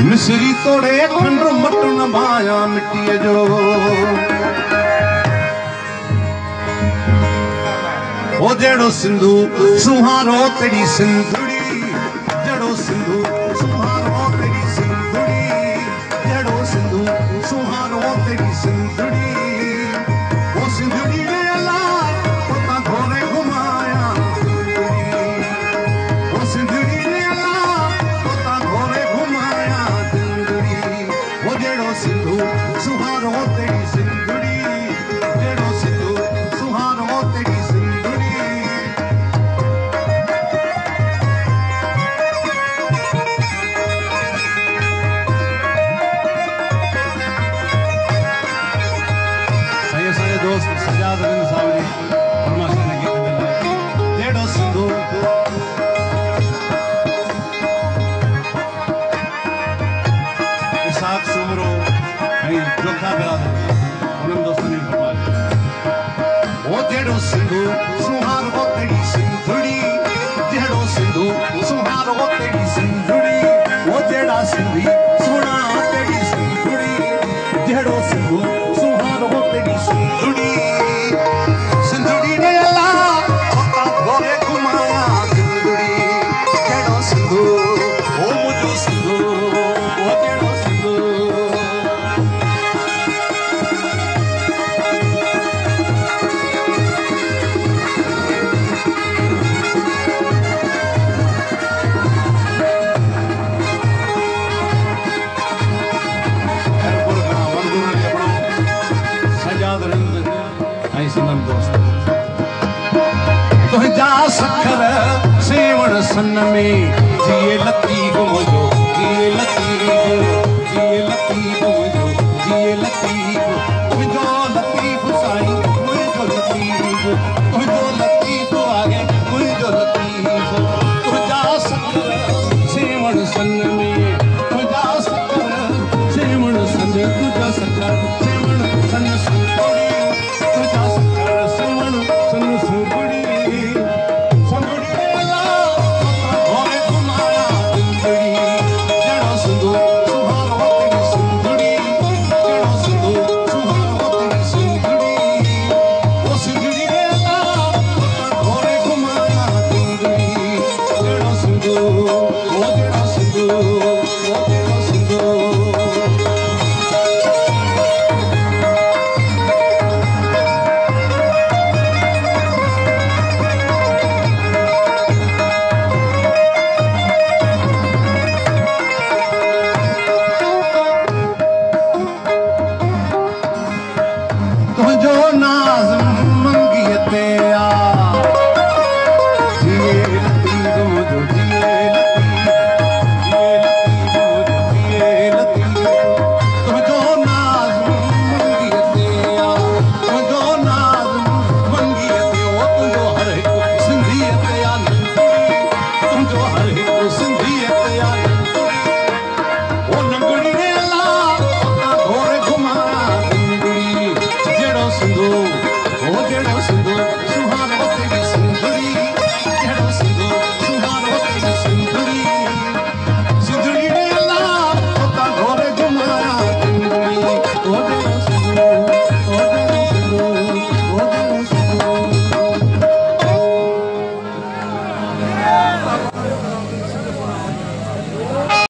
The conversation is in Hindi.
मिसरी तोड़े खंड मट न भाया मिट्टी जो ओ जड़ो सिंधु सुहारो तेरी सिंधुड़ी जड़ो सिंधु सुहारो तेरी सिंधुड़ी जड़ो सिंधु सुहारो तेरी सिंधुड़ी ओ सिंधुड़ी ने अल्लाह पता घोरे घुमाया ओ सिंधुड़ी ने अल्लाह पता घोरे घुमाया सिंधुड़ी ओ जड़ो सिंधु सुहारो तेरी सिंधुड़ी जड़ो सिंधु सुहारो तेरी दोस्त सजाद रंग सावरी फरमाइश लगी जेड़ो सिंधु इसाक सुमरो ऐं जोखा बिरादर उन्हनि दोस्तनि फरमाइश ओ जेड़ो सिंधु सुहारो तेरी सिंधुड़ी जेड़ो सिंधु सुहारो तेरी सिंधुड़ी ओ जेड़ा सिंधी सुना तेरी सिंधुड़ी जेड़ो सिंधु सुहारो तेरी सिंधुड़ी सिंधुड़ी ने अल्लाह पता घोरे घुमाया सिंधुड़ी जेड़ो सिंधु ओ मुझो सिंधु ओ जेड़ो सिंधु तुझा सखर सेवण सन में जिए लतीफ मुझो जिए लतीफ जिए लतीफ मुझो जिए लतीफ तुझो लतीफ साईं मुझो लतीफ तुझो लतीफ आगे मुझो लतीफ तुझा सखर सेवण सन में